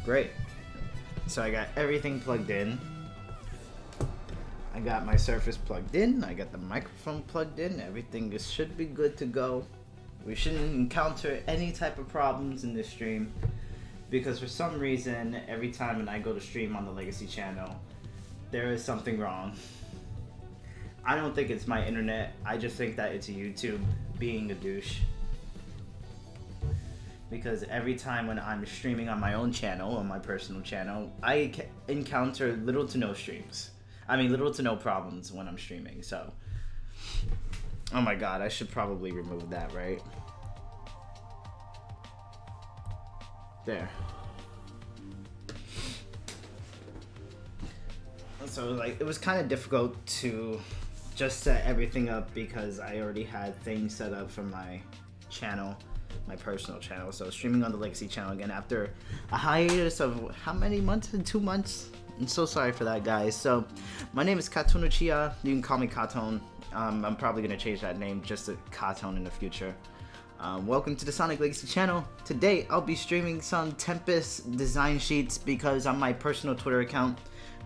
Great. So I got everything plugged in. I got my Surface plugged in. I got the microphone plugged in. Everything should be good to go. We shouldn't encounter any type of problems in this stream, because for some reason, every time when I go to stream on the Legacy channel, there is something wrong. I don't think it's my internet. I just think that it's YouTube being a douche. Because every time when I'm streaming on my own channel, on my personal channel, I encounter little to no streams. I mean, little to no problems when I'm streaming, so. Oh my god, I should probably remove that, right? There. So, like, it was kind of difficult to just set everything up because I already had things set up for my channel. My personal channel, so streaming on the Legacy channel again after a hiatus of how many months? 2 months? I'm so sorry for that, guys. So my name is Katon. You can call me Katon. I'm probably gonna change that name just to Katon in the future. Welcome to the Sonic Legacy channel. Today I'll be streaming some Tempest design sheets because on my personal Twitter account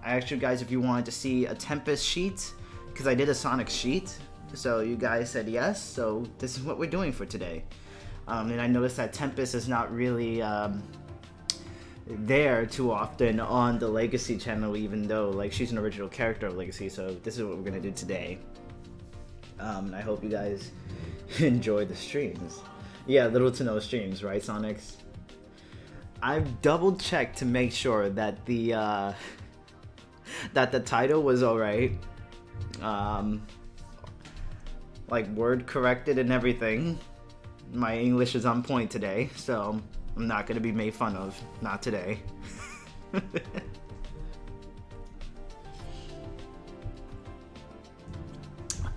I asked you guys if you wanted to see a Tempest sheet because I did a Sonic sheet, so you guys said yes, so this is what we're doing for today. And I noticed that Tempest is not really there too often on the Legacy channel, even though like she's an original character of Legacy. So this is what we're gonna do today. And I hope you guys enjoy the streams. Yeah, little to no streams, right, Sonics? I've double checked to make sure that the title was alright. Like word corrected and everything. My English is on point today, so I'm not going to be made fun of. Not today.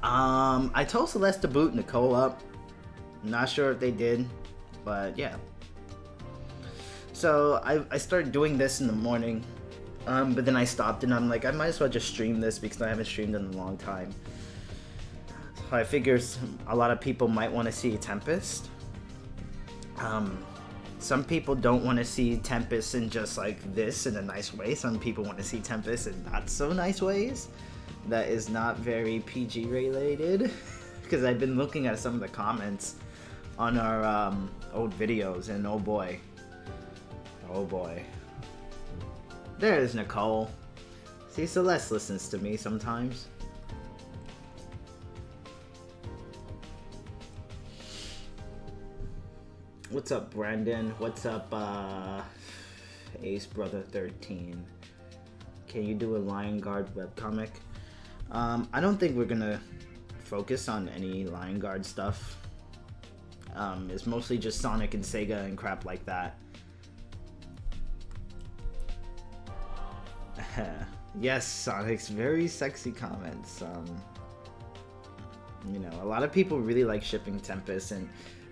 I told Celeste to boot Nicole up. I'm not sure if they did, but yeah. So I started doing this in the morning, but then I stopped and I'm like, I might as well just stream this because I haven't streamed in a long time. I figure a lot of people might want to see Tempest. Some people don't want to see Tempest in just like this in a nice way. Some people want to see Tempest in not so nice ways. That is not very PG related. Because I've been looking at some of the comments on our old videos and oh boy. Oh boy. There's Nicole. See, Celeste listens to me sometimes. What's up, Brandon? What's up, Ace Brother 13? Can you do a Lion Guard webcomic? I don't think we're gonna focus on any Lion Guard stuff. It's mostly just Sonic and Sega and crap like that. Yes, Sonic's very sexy comments. You know, a lot of people really like shipping Tempest and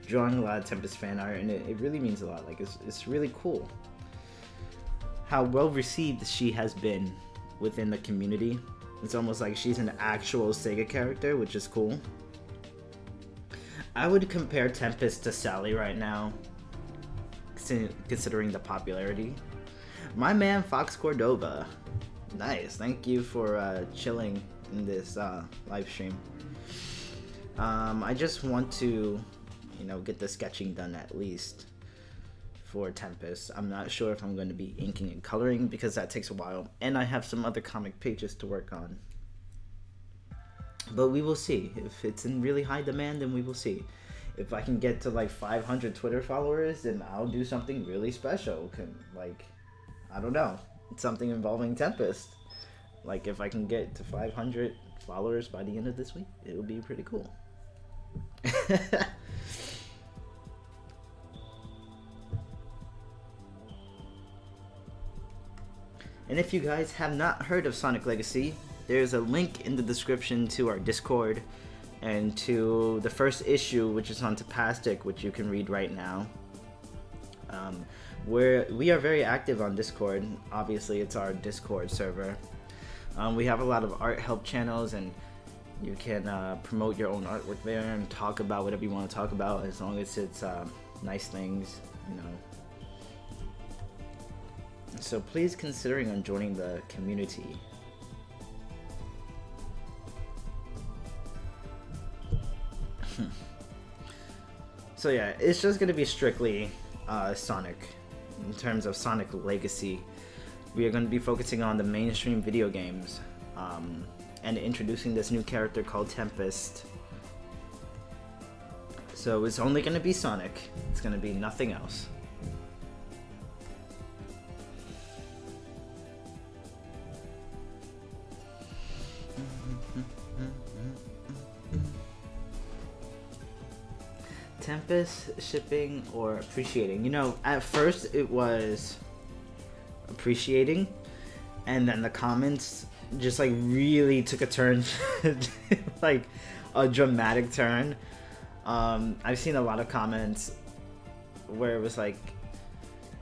drawing a lot of Tempest fan art, and it really means a lot. Like, it's really cool how well received she has been within the community. It's almost like she's an actual Sega character, which is cool. I would compare Tempest to Sally right now, considering the popularity. My man Fox Cordova, nice. Thank you for chilling in this live stream. I just want to, you know, get the sketching done at least for Tempest. I'm not sure if I'm going to be inking and coloring because that takes a while, and I have some other comic pages to work on. But we will see. If it's in really high demand, then we will see. If I can get to like 500 Twitter followers, then I'll do something really special. Like, I don't know, something involving Tempest. Like, if I can get to 500 followers by the end of this week, it will be pretty cool. And if you guys have not heard of Sonic Legacy, there's a link in the description to our Discord and to the first issue, which is on Tempest, which you can read right now. We are very active on Discord. Obviously, it's our Discord server. We have a lot of art help channels, and you can promote your own artwork there and talk about whatever you want to talk about, as long as it's nice things, you know. So please considering on joining the community. So yeah, it's just gonna be strictly Sonic. In terms of Sonic Legacy, we are going to be focusing on the mainstream video games, and introducing this new character called Tempest. So it's only going to be Sonic. It's going to be nothing else. Tempest shipping or appreciating. You know, at first it was appreciating, and then the comments just like really took a turn, like a dramatic turn. I've seen a lot of comments where it was like,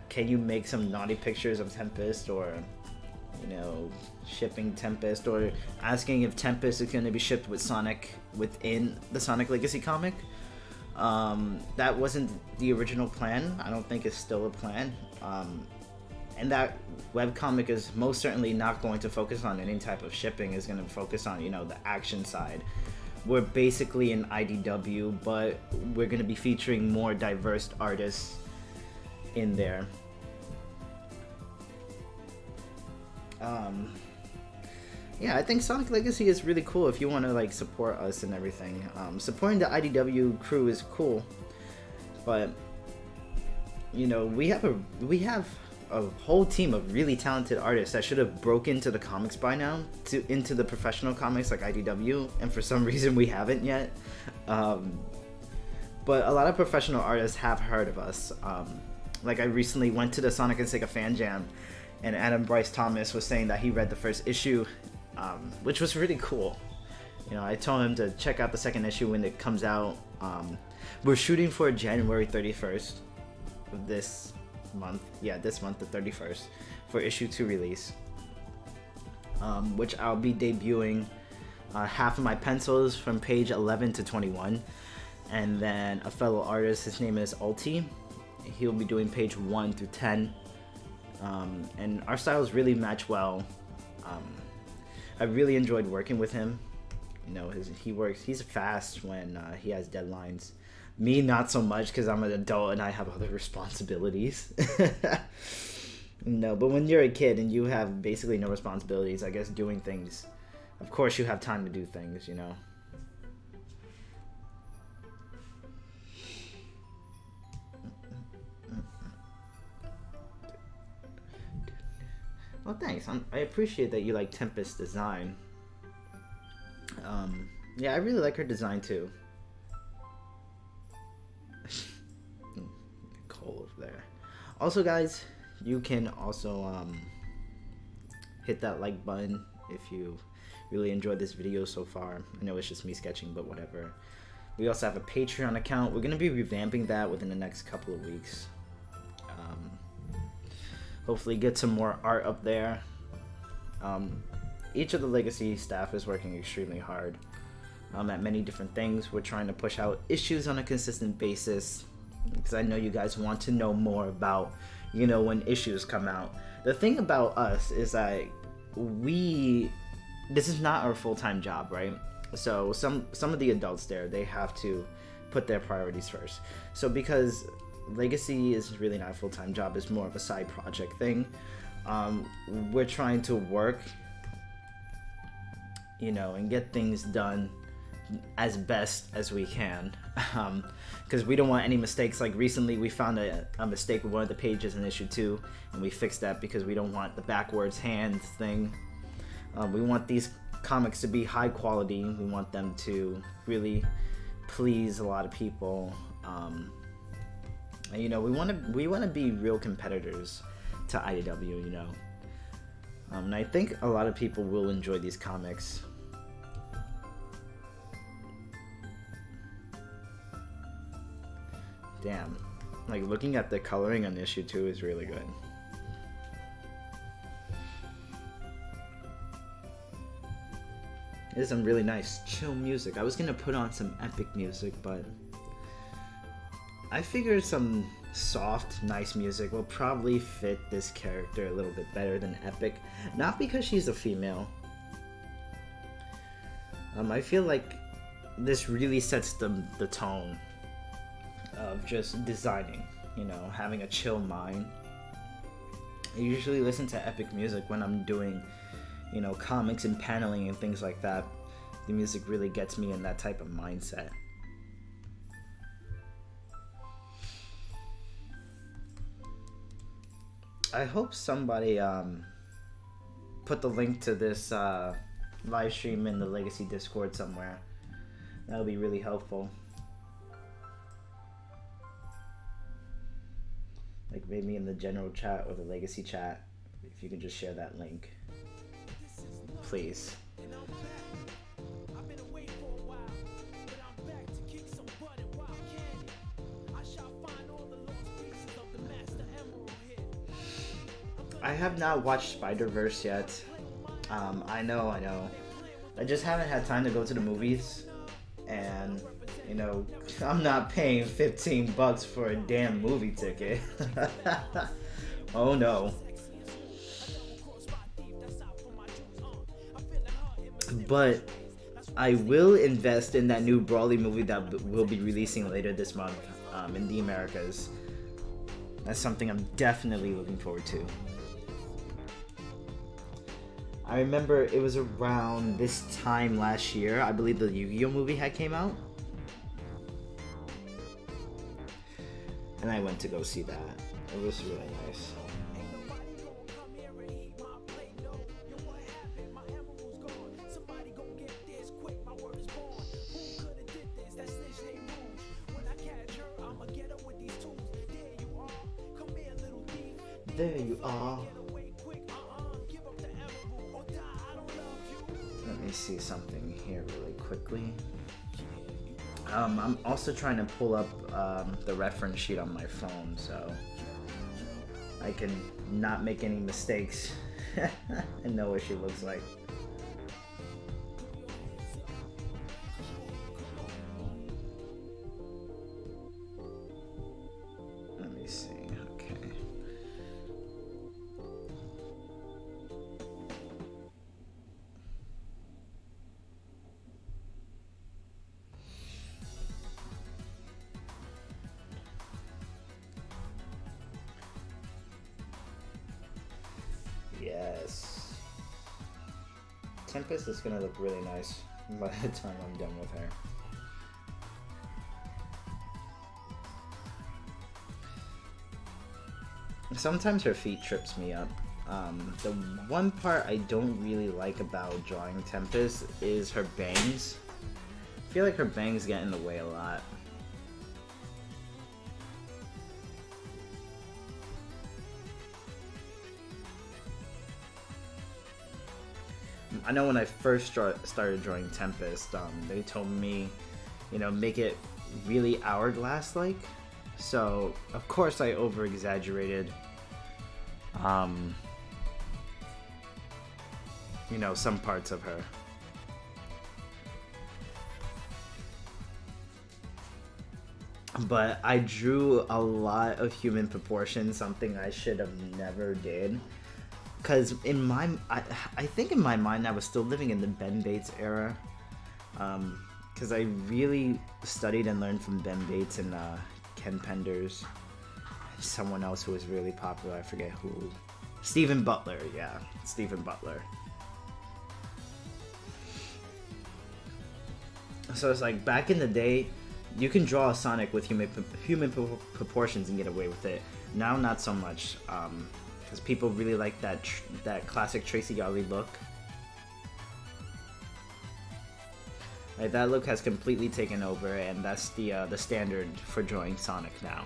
can you make some naughty pictures of Tempest, or you know, shipping Tempest, or asking if Tempest is going to be shipped with Sonic within the Sonic Legacy comic. That wasn't the original plan. I don't think it's still a plan. And that webcomic is most certainly not going to focus on any type of shipping. It's going to focus on, you know, the action side. We're basically an IDW, but we're going to be featuring more diverse artists in there. Yeah, I think Sonic Legacy is really cool if you want to like support us and everything. Supporting the IDW crew is cool, but you know, we have a whole team of really talented artists that should have broken into the comics by now, into the professional comics like IDW, and for some reason we haven't yet. But a lot of professional artists have heard of us. Like I recently went to the Sonic and Sega fan jam, and Adam Bryce Thomas was saying that he read the first issue, which was really cool. You know, I told him to check out the second issue when it comes out. We're shooting for January 31st of this month. Yeah, this month, the 31st, for issue 2 release. Which I'll be debuting half of my pencils from page 11 to 21. And then a fellow artist, his name is Ulti. He'll be doing page 1 through 10. And our styles really match well. I really enjoyed working with him. You know, he's fast when he has deadlines. Me, not so much, because I'm an adult and I have other responsibilities. No, but when you're a kid and you have basically no responsibilities, I guess doing things, of course you have time to do things, you know. Well, thanks. I appreciate that you like Tempest's design. Yeah, I really like her design too. Cold over there. Also, guys, you can also hit that like button if you really enjoyed this video so far. I know it's just me sketching, but whatever. We also have a Patreon account. We're gonna be revamping that within the next couple of weeks. Hopefully get some more art up there. Each of the Legacy staff is working extremely hard at many different things. We're trying to push out issues on a consistent basis, because I know you guys want to know more about, you know, when issues come out. The thing about us is that this is not our full-time job, right? So some of the adults there, they have to put their priorities first. So because Legacy is really not a full-time job, it's more of a side project thing. We're trying to work, you know, and get things done as best as we can, because we don't want any mistakes. Like recently we found a mistake with one of the pages in issue 2, and we fixed that because we don't want the backwards hand thing. We want these comics to be high quality. We want them to really please a lot of people. And, you know, we want to be real competitors to IDW, you know. And I think a lot of people will enjoy these comics. Damn, like looking at the coloring on issue 2 is really good. There's some really nice chill music. I was gonna put on some epic music, but I figured some soft, nice music will probably fit this character a little bit better than epic. Not because she's a female. I feel like this really sets the tone of just designing, you know, having a chill mind. I usually listen to epic music when I'm doing, you know, comics and paneling and things like that. The music really gets me in that type of mindset. I hope somebody put the link to this live stream in the Legacy Discord somewhere. That would be really helpful. Like maybe in the general chat or the Legacy chat, if you could just share that link, please. I have not watched Spider-Verse yet. I know. I just haven't had time to go to the movies, and you know, I'm not paying $15 for a damn movie ticket. Oh no. But I will invest in that new Brawly movie that will be releasing later this month in the Americas. That's something I'm definitely looking forward to. I remember it was around this time last year, I believe the Yu-Gi-Oh movie had came out. And I went to go see that. It was really nice. There you are. Let me see something here really quickly. I'm also trying to pull up the reference sheet on my phone so I can not make any mistakes and know what she looks like. Let me see. Okay. Yes. Tempest is gonna look really nice by the time I'm done with her. Sometimes her feet trips me up. The one part I don't really like about drawing Tempest is her bangs. I feel like her bangs get in the way a lot. I know when I first started drawing Tempest, they told me, you know, make it really hourglass-like. So, of course, I over-exaggerated, you know, some parts of her. But I drew a lot of human proportions, something I should have never did. Because in my, I think in my mind I was still living in the Ben Bates era. Because I really studied and learned from Ben Bates and Ken Penders. Someone else who was really popular, I forget who. Stephen Butler, yeah. Stephen Butler. So it's like back in the day, you can draw a Sonic with human proportions and get away with it. Now not so much. Because people really like that classic Tracy Yardley look. Like, that look has completely taken over, and that's the standard for drawing Sonic now.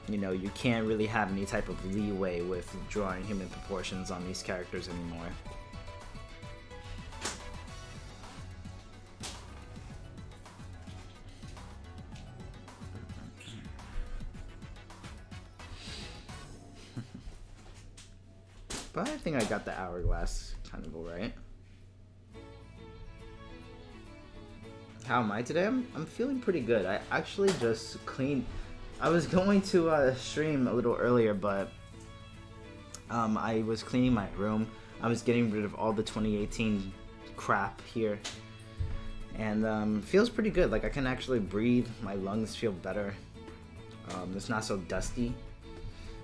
You know, you can't really have any type of leeway with drawing human proportions on these characters anymore. But I think I got the hourglass kind of alright. How am I today? I'm feeling pretty good. I actually just cleaned. I was going to stream a little earlier, but I was cleaning my room. I was getting rid of all the 2018 crap here, and feels pretty good. Like I can actually breathe. My lungs feel better. It's not so dusty.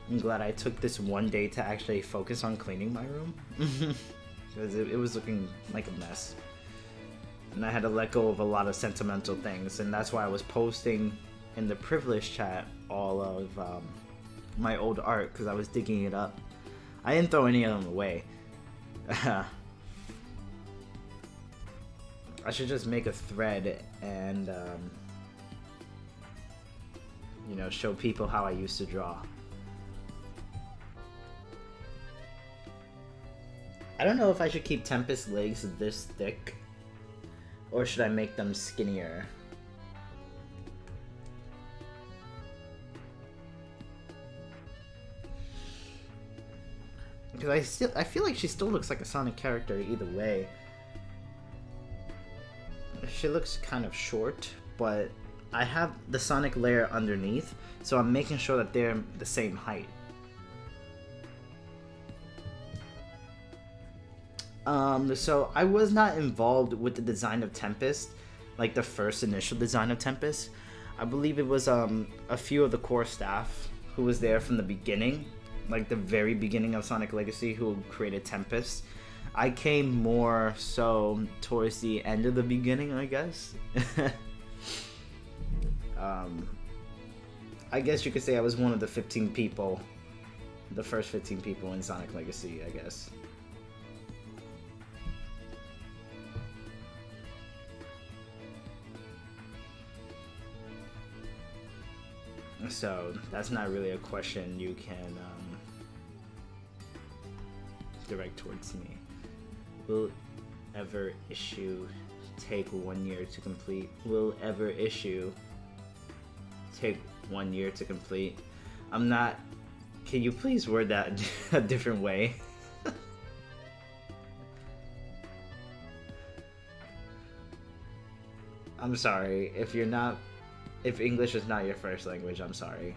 I'm glad I took this one day to actually focus on cleaning my room because it was looking like a mess. And I had to let go of a lot of sentimental things, and that's why I was posting in the privilege chat all of my old art, because I was digging it up. I didn't throw any of them away. I should just make a thread and you know, show people how I used to draw. I don't know if I should keep Tempest's legs this thick, or should I make them skinnier? Because I feel like she still looks like a Sonic character either way. She looks kind of short, but I have the Sonic layer underneath, so I'm making sure that they're the same height. So I was not involved with the design of Tempest, like the first initial design of Tempest. I believe it was a few of the core staff who was there from the beginning, like the very beginning of Sonic Legacy, who created Tempest. I came more so towards the end of the beginning, I guess. I guess you could say I was one of the 15 people, the first 15 people in Sonic Legacy, I guess. So that's not really a question you can direct towards me. Will ever issue take 1 year to complete? Will ever issue take 1 year to complete? I'm not. Can you please word that a different way? I'm sorry if you're not. If English is not your first language, I'm sorry.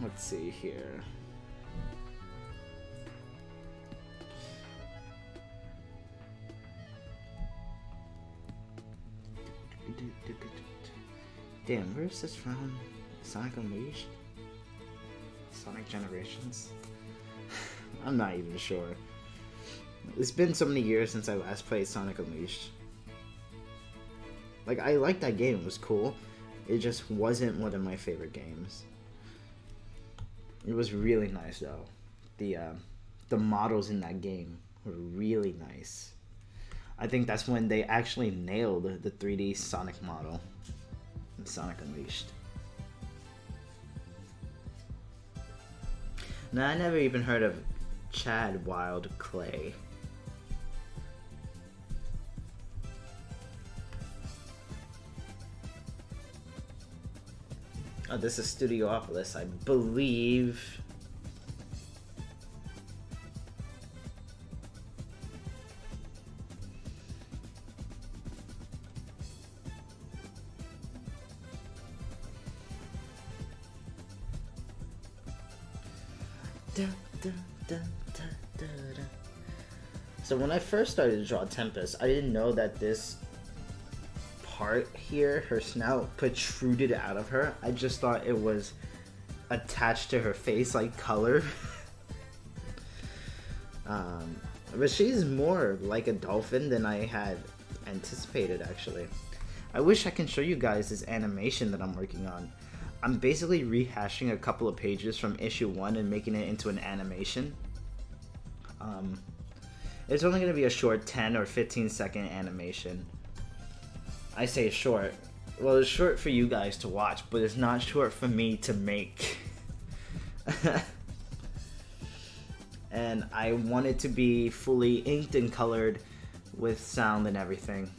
Let's see here. Damn, where is this from? Sonic Unleashed? Sonic Generations? I'm not even sure. It's been so many years since I last played Sonic Unleashed. Like, I liked that game, it was cool. It just wasn't one of my favorite games. It was really nice though. The models in that game were really nice. I think that's when they actually nailed the 3D Sonic model in Sonic Unleashed. Now, I never even heard of Chad Wild Clay. Oh, this is Studiopolis, I believe. So when I first started to draw Tempest, I didn't know that this part here, her snout, protruded out of her. I just thought it was attached to her face like color. But she's more like a dolphin than I had anticipated, actually. I wish I can show you guys this animation that I'm working on. I'm basically rehashing a couple of pages from issue 1 and making it into an animation. It's only going to be a short 10 or 15 second animation. I say short. Well, it's short for you guys to watch, but it's not short for me to make. And I want it to be fully inked and colored with sound and everything.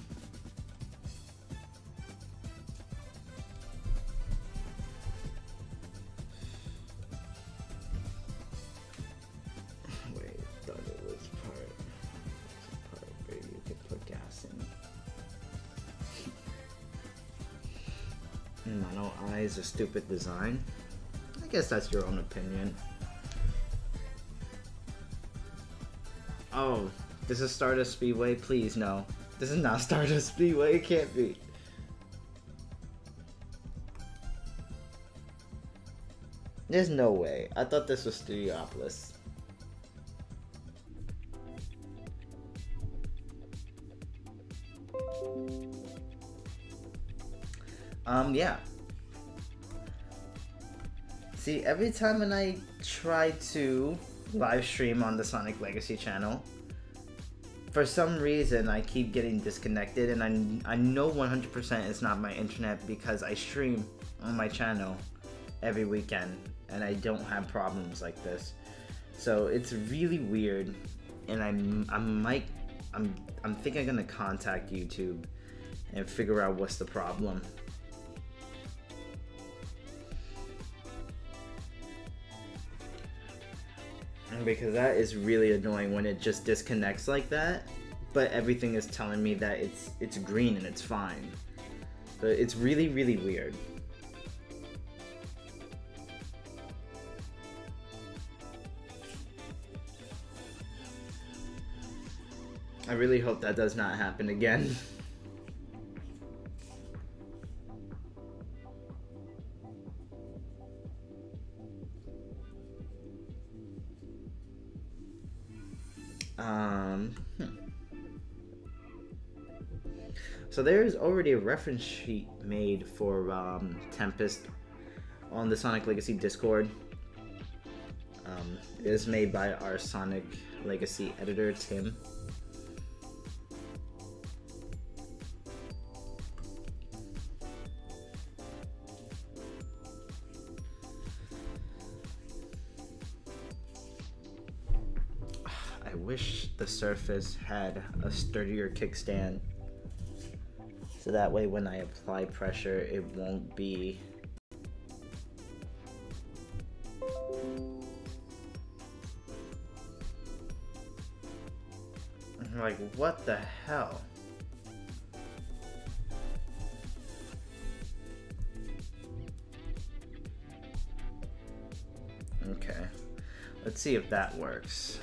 Mono Eye is a stupid design. I guess that's your own opinion. Oh, this is Stardust Speedway? Please, no. This is not Stardust Speedway, it can't be. There's no way. I thought this was Studiopolis. Yeah. See, every time when I try to live stream on the Sonic Legacy channel, for some reason I keep getting disconnected, and I know 100% it's not my internet because I stream on my channel every weekend and I don't have problems like this. So it's really weird, and I'm thinking I'm gonna contact YouTube and figure out what's the problem. Because that is really annoying when it just disconnects like that, but everything is telling me that it's green and it's fine. So it's really, really weird. I really hope that does not happen again. So there's already a reference sheet made for Tempest on the Sonic Legacy Discord. It is made by our Sonic Legacy editor, Tim. I wish the Surface had a sturdier kickstand, so that way when I apply pressure it won't be like, what the hell? Okay, let's see if that works.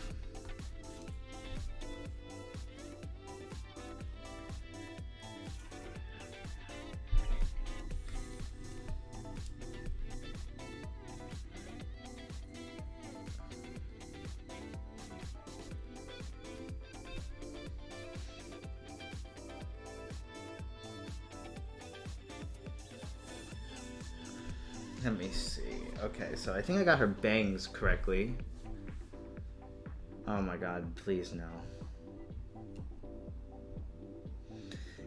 Let me see. Okay, so I think I got her bangs correctly. Oh my god, please no.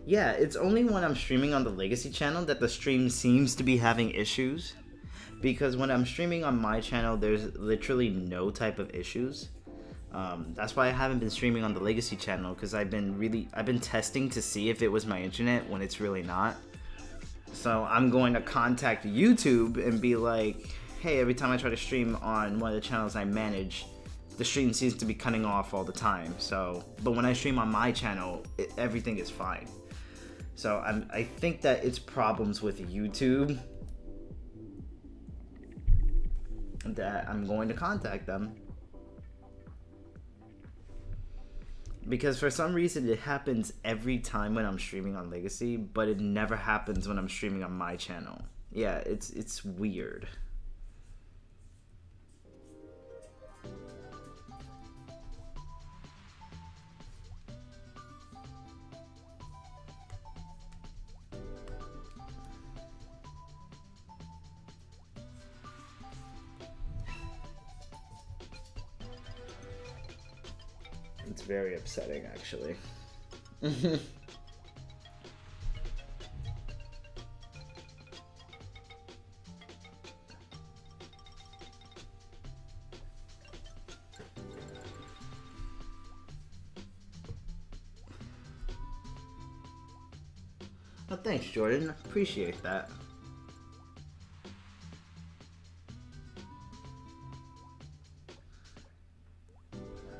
Yeah, it's only when I'm streaming on the Legacy channel that the stream seems to be having issues. Because when I'm streaming on my channel, there's literally no type of issues. That's why I haven't been streaming on the Legacy channel, because I've been testing to see if it was my internet when it's really not. So I'm going to contact YouTube and be like, hey, every time I try to stream on one of the channels I manage, the stream seems to be cutting off all the time. So, but when I stream on my channel, everything is fine. So I think that it's problems with YouTube that I'm going to contact them. Because for some reason it happens every time when I'm streaming on Legacy, but it never happens when I'm streaming on my channel. Yeah, it's weird. It's very upsetting, actually. Oh, thanks, Jordan. Appreciate that.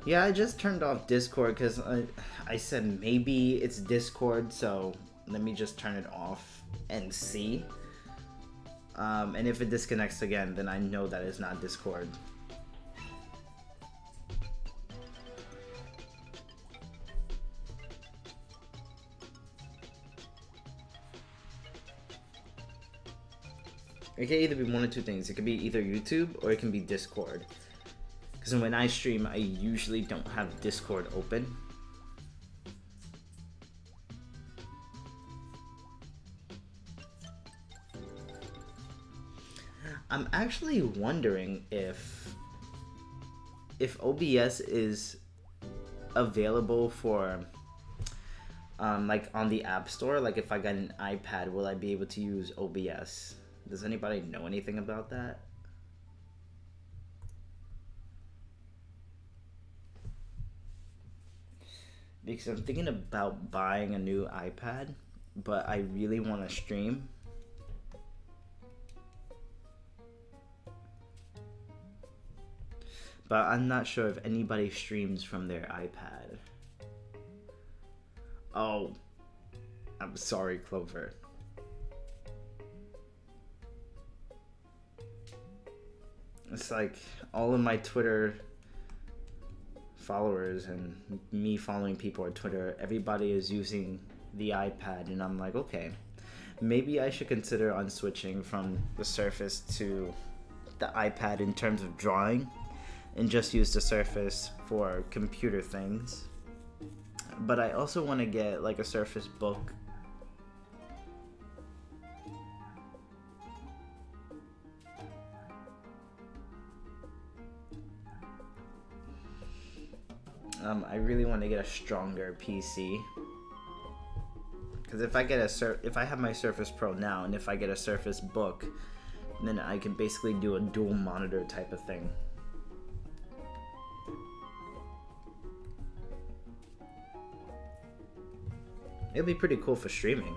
Yeah, I just turned off Discord because I said maybe it's Discord, so let me just turn it off and see. And if it disconnects again, then I know that it's not Discord. It can either be one or two things. It could be either YouTube or it can be Discord. Because when I stream, I usually don't have Discord open. I'm actually wondering if OBS is available for like on the App Store. Like if I got an iPad, will I be able to use OBS? Does anybody know anything about that? Because I'm thinking about buying a new iPad, but I really want to stream. But I'm not sure if anybody streams from their iPad. Oh, I'm sorry, Clover. It's like all of my Twitter followers and me following people on Twitter, everybody is using the iPad, and I'm like, okay, maybe I should consider on switching from the Surface to the iPad in terms of drawing, and just use the Surface for computer things. But I also want to get like a Surface Book. I really want to get a stronger PC. Because if I get if I have my Surface Pro now, and if I get a Surface Book, then I can basically do a dual monitor type of thing. It'd be pretty cool for streaming,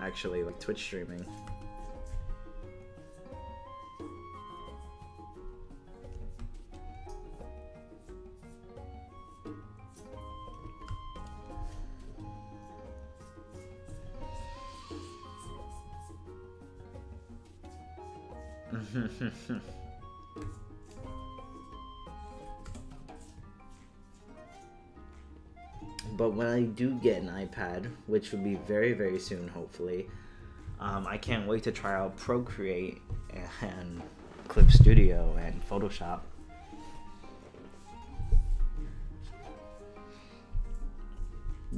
actually, like Twitch streaming. But when I do get an iPad, which will be very, very soon, hopefully, I can't wait to try out Procreate and Clip Studio and Photoshop.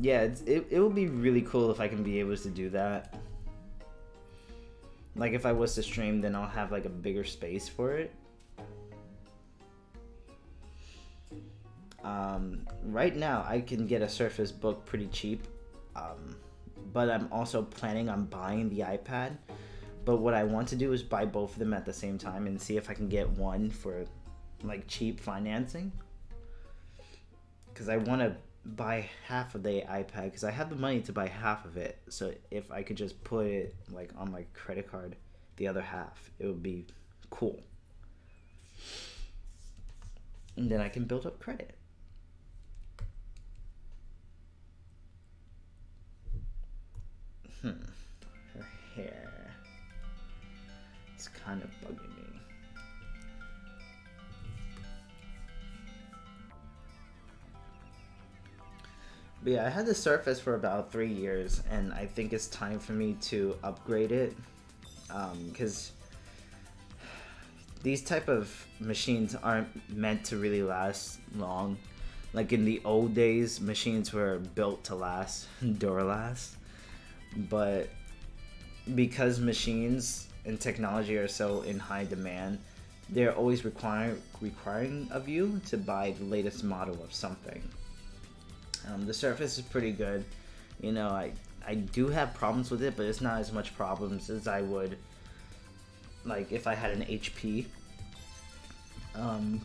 Yeah, it will be really cool if I can be able to do that. Like if I was to stream, then I'll have like a bigger space for it. Right now I can get a Surface Book pretty cheap, but I'm also planning on buying the iPad. But what I want to do is buy both of them at the same time and see if I can get one for like cheap financing, because I want to buy half of the iPad because I have the money to buy half of it. So if I could just put it like on my credit card, the other half, it would be cool, and then I can build up credit. Her hair, it's kind of bugging me. But yeah, I had the Surface for about 3 years, and I think it's time for me to upgrade it, because these type of machines aren't meant to really last long. Like in the old days, machines were built to last, Duralast. But because machines and technology are so in high demand, they're always requiring of you to buy the latest model of something. The Surface is pretty good. You know, I do have problems with it, but it's not as much problems as I would like if I had an HP.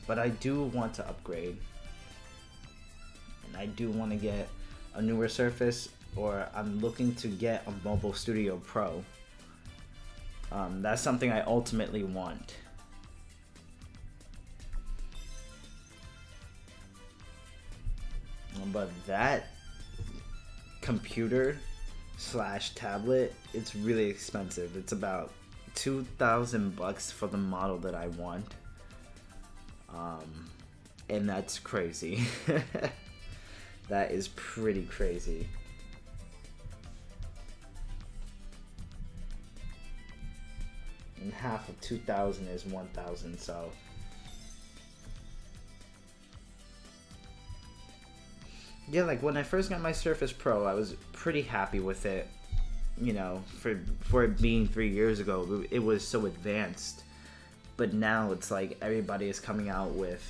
But I do want to upgrade, and I do want to get a newer Surface, or I'm looking to get a Mobile Studio Pro. That's something I ultimately want. But that computer slash tablet, it's really expensive. It's about $2,000 for the model that I want. And that's crazy. That is pretty crazy. And half of 2,000 is 1,000, so yeah, like when I first got my Surface Pro, I was pretty happy with it. You know, for it being 3 years ago, it was so advanced. But now it's like everybody is coming out with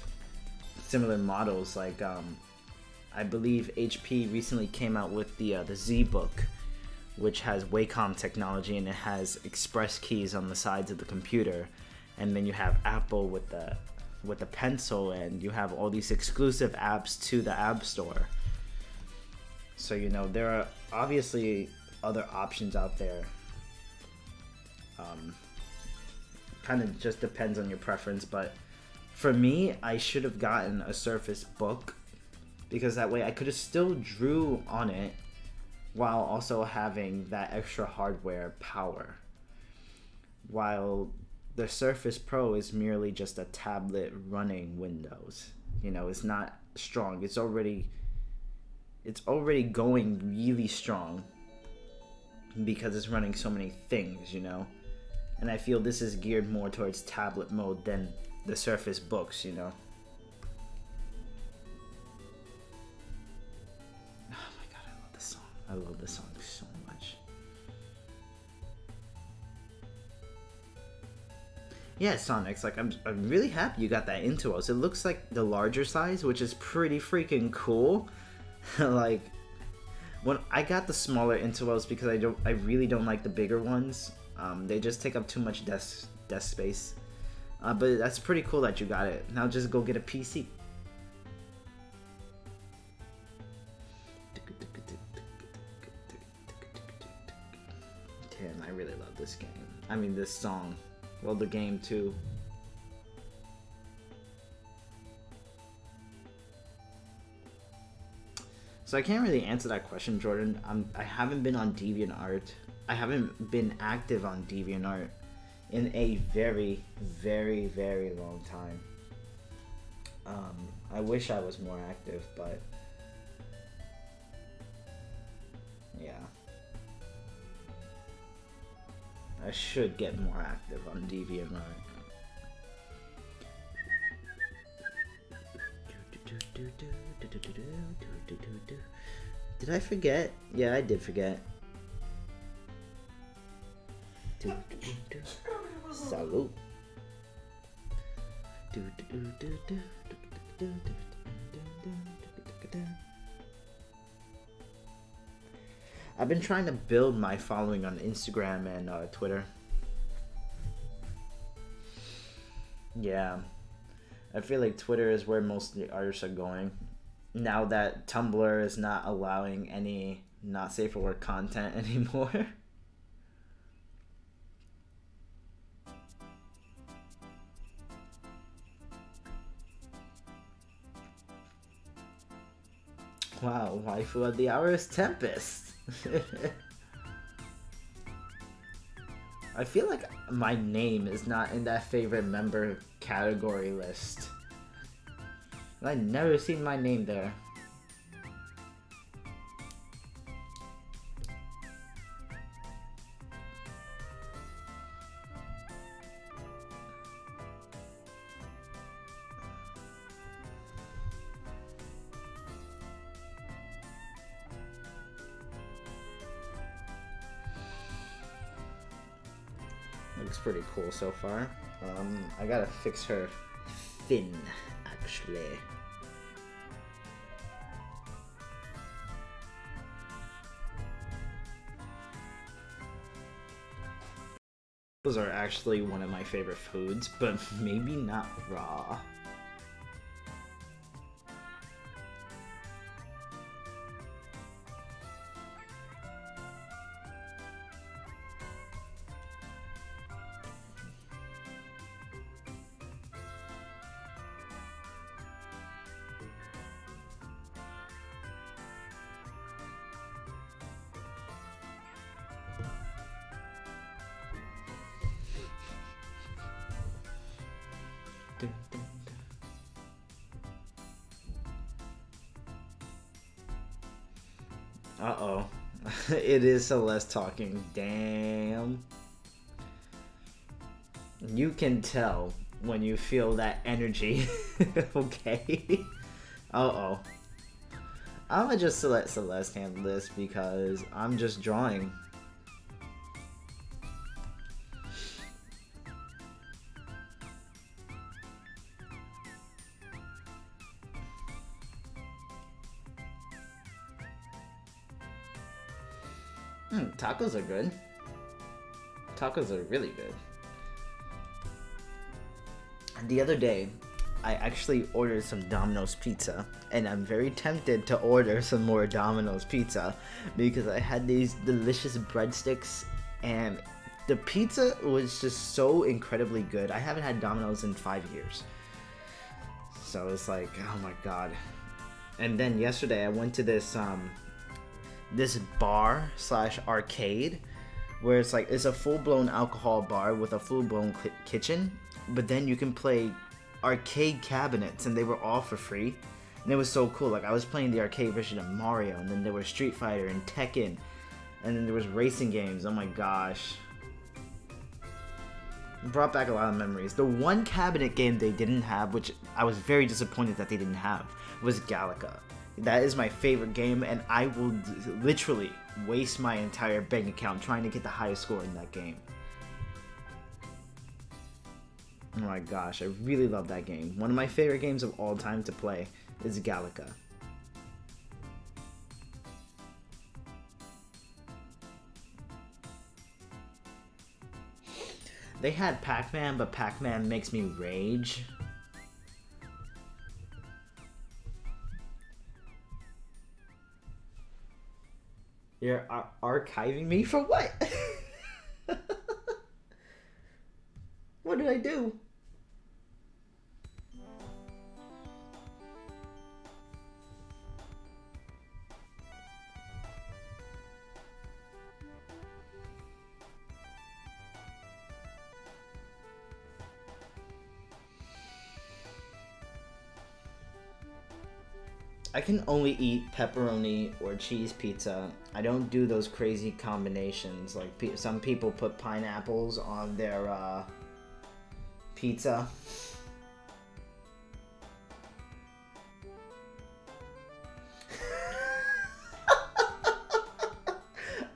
similar models. Like I believe HP recently came out with the ZBook, which has Wacom technology, and it has express keys on the sides of the computer. And then you have Apple with the pencil, and you have all these exclusive apps to the App Store. So, you know, there are obviously other options out there. Kind of just depends on your preference, but for me, I should have gotten a Surface Book, because that way I could have still drew on it while also having that extra hardware power. While the Surface Pro is merely just a tablet running Windows. You know, it's not strong. It's already going really strong because it's running so many things, you know. And I feel this is geared more towards tablet mode than the Surface Books, you know. Oh my god, I love this song. I love this song so much. Yeah, Sonics, like I'm really happy you got that Intuos. It looks like the larger size, which is pretty freaking cool. Like when I got the smaller Intuos because I really don't like the bigger ones. They just take up too much desk space. But that's pretty cool that you got it. Now just go get a PC. Damn, I really love this game. I mean, this song. Well, the game too. So I can't really answer that question, Jordan. I haven't been on DeviantArt. I haven't been active on DeviantArt in a very, very, very long time. I wish I was more active, but yeah. I should get more active on DeviantArt. Did I forget? Yeah, I did forget. Salute. I've been trying to build my following on Instagram and Twitter. Yeah. I feel like Twitter is where most of the artists are going. Now that Tumblr is not allowing any not safe for work content anymore. Wow, waifu of the hour is Tempest. I feel like my name is not in that favorite member category list. I've never seen my name there. Looks pretty cool so far. I gotta fix her fin, actually. Those are actually one of my favorite foods, but maybe not raw. Uh-oh. It is Celeste talking. Damn. You can tell when you feel that energy. Okay. Uh-oh. I'm gonna just let Celeste handle this because I'm just drawing. Tacos are good. Tacos are really good. The other day, I actually ordered some Domino's pizza, and I'm very tempted to order some more Domino's pizza because I had these delicious breadsticks, and the pizza was just so incredibly good. I haven't had Domino's in 5 years. So it's like, oh my god. And then yesterday I went to this this bar slash arcade where it's like it's a full-blown alcohol bar with a full-blown kitchen, but then you can play arcade cabinets and they were all for free, and it was so cool. Like I was playing the arcade version of Mario, and then there was Street Fighter and Tekken, and then there was racing games. Oh my gosh, it brought back a lot of memories. The one cabinet game they didn't have, which I was very disappointed that they didn't have, was Galaga. That is my favorite game, and I will literally waste my entire bank account trying to get the highest score in that game. Oh my gosh, I really love that game. One of my favorite games of all time to play is Galaga. They had Pac-Man, but Pac-Man makes me rage. You're archiving me for what? What did I do? I can only eat pepperoni or cheese pizza. I don't do those crazy combinations. Like some people put pineapples on their pizza.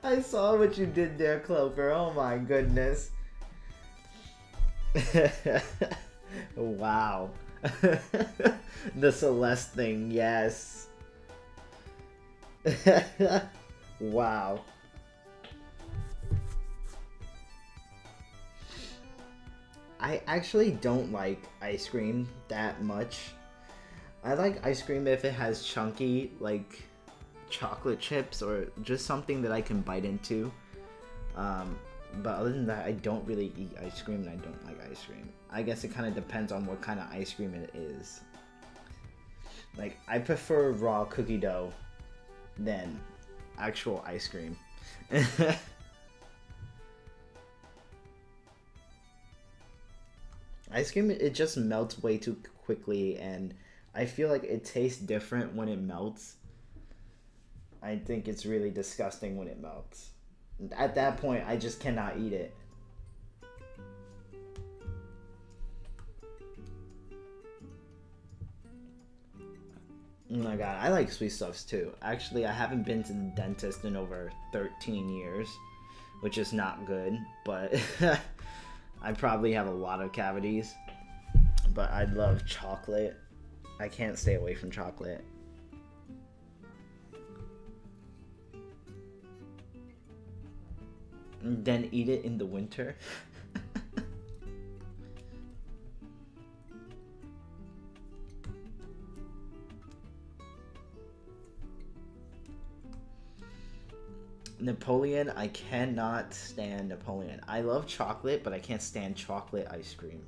I saw what you did there, Clover. Oh my goodness. Wow. The Celeste thing, yes. Wow. I actually don't like ice cream that much. I like ice cream if it has chunky, like, chocolate chips or just something that I can bite into. But other than that, I don't really eat ice cream, and I don't like ice cream. I guess it kind of depends on what kind of ice cream it is. Like, I prefer raw cookie dough than actual ice cream. Ice cream, it just melts way too quickly, and I feel like it tastes different when it melts. I think it's really disgusting when it melts. At that point, I just cannot eat it. Oh my god, I like sweet stuffs too. Actually, I haven't been to the dentist in over 13 years, which is not good, but I probably have a lot of cavities. But I love chocolate. I can't stay away from chocolate. And then eat it in the winter. Napoleon, I cannot stand Napoleon. I love chocolate, but I can't stand chocolate ice cream.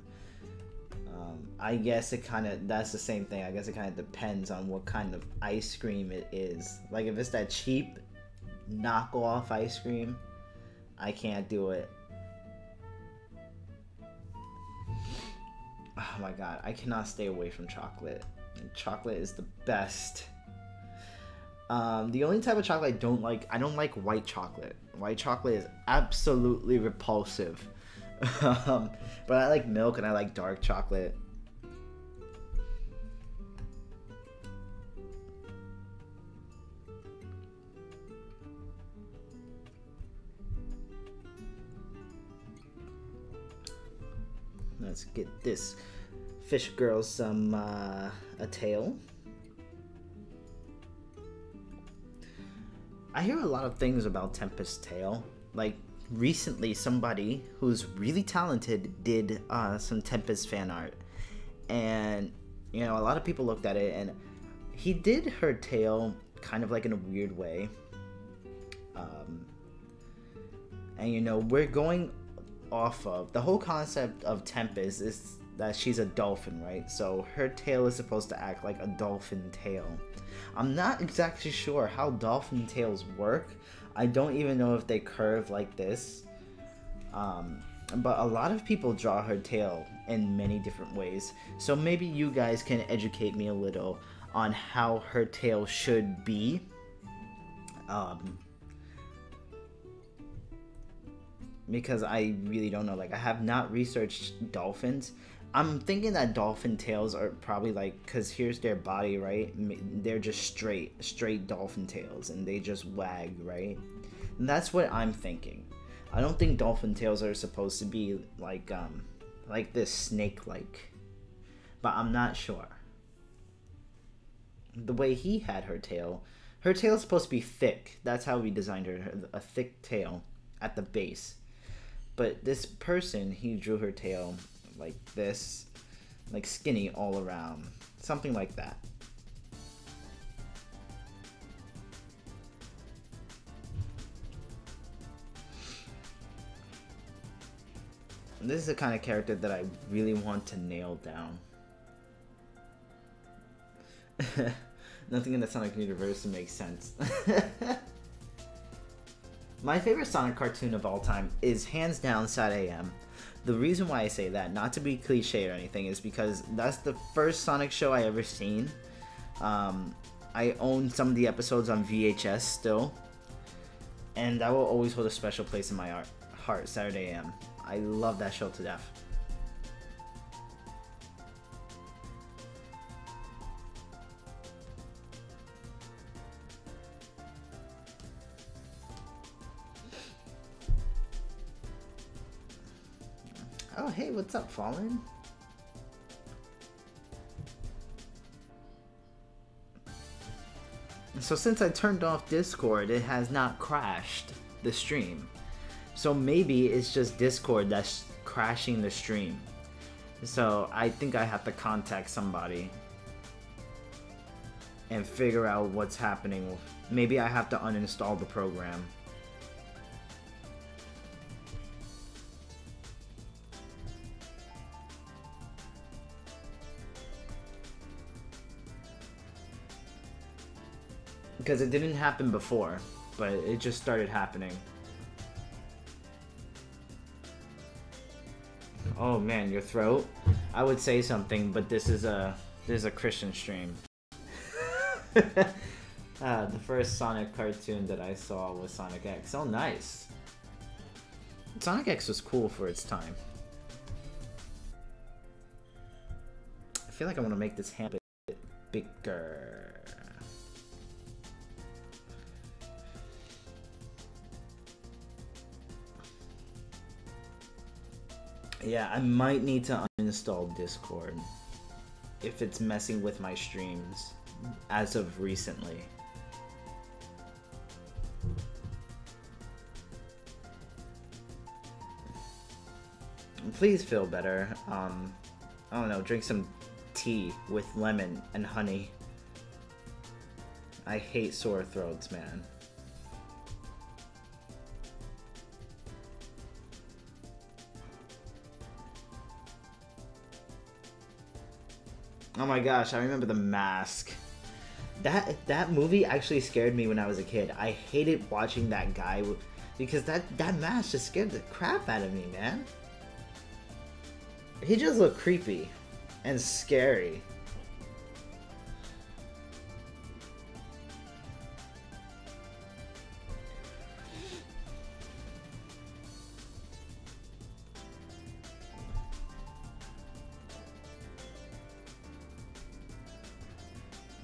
I guess it kind of, that's the same thing. I guess it kind of depends on what kind of ice cream it is. Like if it's that cheap knockoff ice cream, I can't do it. Oh my god, I cannot stay away from chocolate. Chocolate is the best. The only type of chocolate I don't like white chocolate. White chocolate is absolutely repulsive. But I like milk and I like dark chocolate. Let's get this fish girl some a tail. I hear a lot of things about Tempest's tail. Like recently, somebody who's really talented did some Tempest fan art, and you know, a lot of people looked at it, and he did her tail kind of like in a weird way. And you know, we're going off of the whole concept of Tempest is that she's a dolphin, right? So her tail is supposed to act like a dolphin tail. I'm not exactly sure how dolphin tails work. I don't even know if they curve like this. But a lot of people draw her tail in many different ways. So maybe you guys can educate me a little on how her tail should be. Because I really don't know. Like, I have not researched dolphins. I'm thinking that dolphin tails are probably like, because here's their body, right? They're just straight dolphin tails, and they just wag, right? And that's what I'm thinking. I don't think dolphin tails are supposed to be like this snake-like, but I'm not sure. The way he had her tail is supposed to be thick. That's how we designed her, a thick tail at the base. But this person, he drew her tail like this, like skinny all around, something like that. This is the kind of character that I really want to nail down. Nothing in the Sonic universe makes sense. My favorite Sonic cartoon of all time is hands down Sad AM. The reason why I say that, not to be cliche or anything, is because that's the first Sonic show I ever seen. I own some of the episodes on VHS still, and that will always hold a special place in my heart, Saturday AM. I love that show to death. Oh, hey, what's up, Fallen? So since I turned off Discord, it has not crashed the stream. So maybe it's just Discord that's crashing the stream. So I think I have to contact somebody and figure out what's happening. Maybe I have to uninstall the program. Because it didn't happen before, but it just started happening. Oh man, your throat? I would say something, but this is a Christian stream. The first Sonic cartoon that I saw was Sonic X. Oh, nice. Sonic X was cool for its time. I feel like I want to make this hand a bit bigger. Yeah, I might need to uninstall Discord if it's messing with my streams as of recently. Please feel better. I don't know, drink some tea with lemon and honey. I hate sore throats, man. Oh my gosh, I remember The Mask. That movie actually scared me when I was a kid. I hated watching that guy because that mask just scared the crap out of me, man. He just looked creepy. and scary.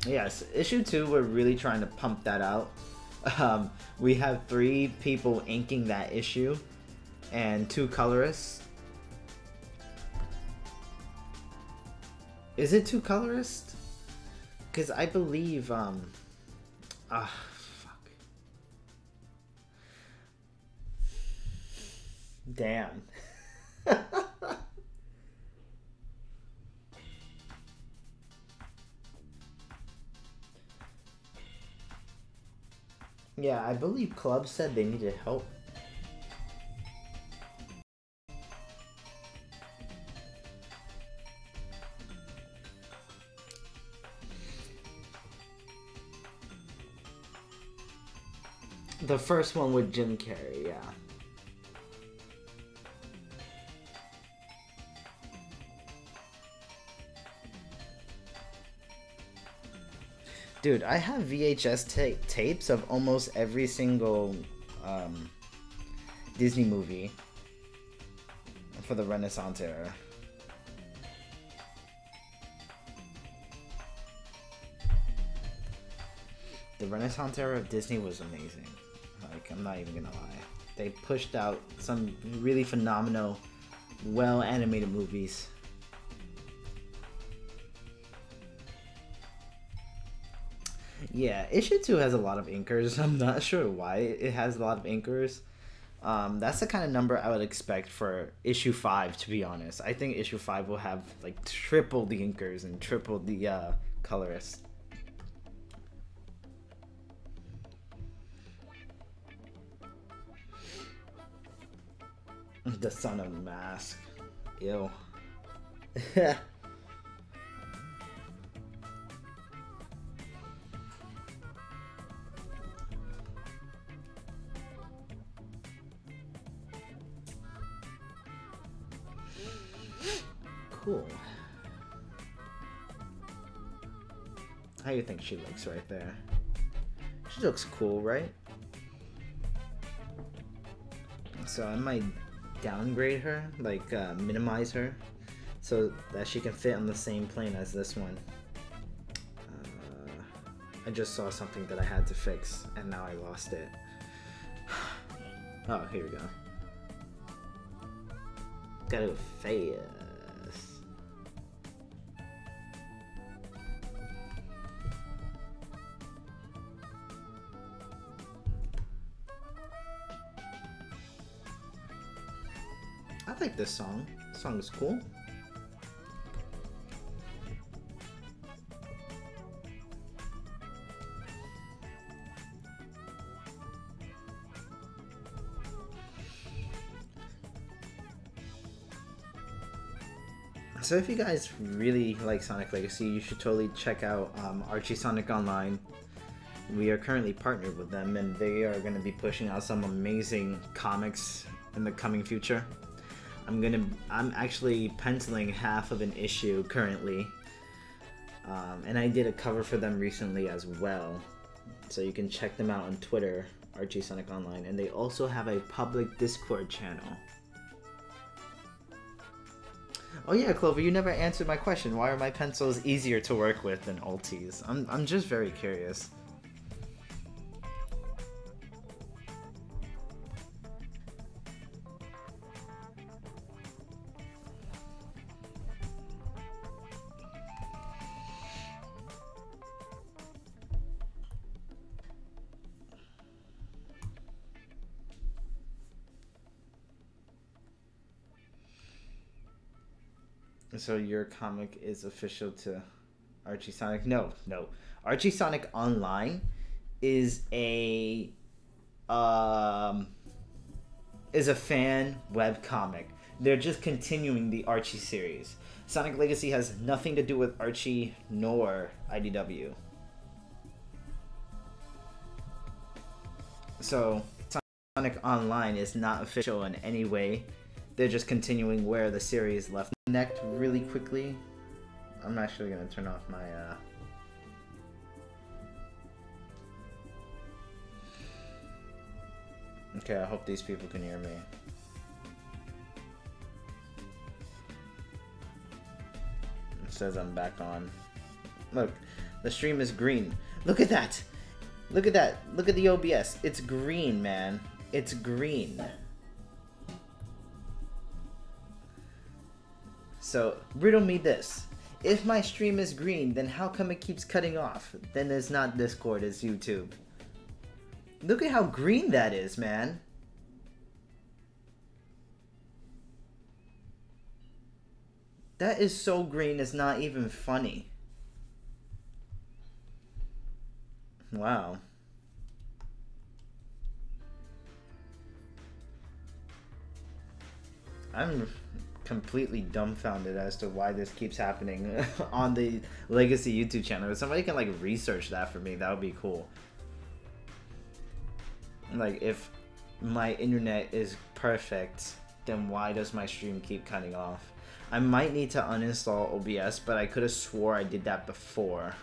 Yes, issue 2, we're really trying to pump that out. We have 3 people inking that issue and 2 colorists. Is it 2 colorists? Because I believe, fuck. Damn. Yeah, I believe Club said they needed help. The first one with Jim Carrey, yeah. Dude, I have VHS tapes of almost every single Disney movie for the Renaissance era. The Renaissance era of Disney was amazing. Like, I'm not even gonna lie. They pushed out some really phenomenal, well-animated movies. Yeah, issue 2 has a lot of inkers. I'm not sure why it has a lot of inkers. That's the kind of number I would expect for issue 5, to be honest. I think issue 5 will have like triple the inkers and triple the colorists. The Son of Mask. Ew. Cool. How do you think she looks right there? She looks cool, right? So I might downgrade her, like minimize her, so that she can fit on the same plane as this one. I just saw something that I had to fix, and now I lost it. Oh, here we go. Gotta go fast. I like this song. This song is cool. So if you guys really like Sonic Legacy, you should totally check out Archie Sonic Online. We are currently partnered with them, and they are going to be pushing out some amazing comics in the coming future. I'm actually penciling half of an issue currently, and I did a cover for them recently as well, so you can check them out on Twitter, Archie Sonic Online, and they also have a public Discord channel. Oh yeah, Clover, you never answered my question. Why are my pencils easier to work with than Ulti's? I'm just very curious. So your comic is official to Archie Sonic? No. Archie Sonic Online is a fan web comic. They're just continuing the Archie series. Sonic Legacy has nothing to do with Archie nor IDW. So Sonic Online is not official in any way. They're just continuing where the series left. Connect really quickly. I'm actually gonna turn off my Okay, I hope these people can hear me. It says I'm back on. Look, the stream is green. Look at that! Look at that! Look at the OBS. It's green, man. It's green. So, riddle me this. If my stream is green, then how come it keeps cutting off? Then it's not Discord, it's YouTube. Look at how green that is, man. That is so green, it's not even funny. Wow. I'm completely dumbfounded as to why this keeps happening on the Legacy YouTube channel. If somebody can like research that for me, that would be cool. Like, if my internet is perfect, then why does my stream keep cutting off? I might need to uninstall OBS, but I could have swore I did that before.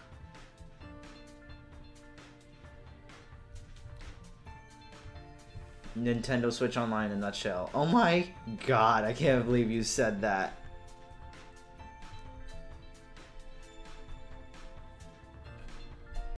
Nintendo Switch Online in a nutshell. Oh my god, I can't believe you said that.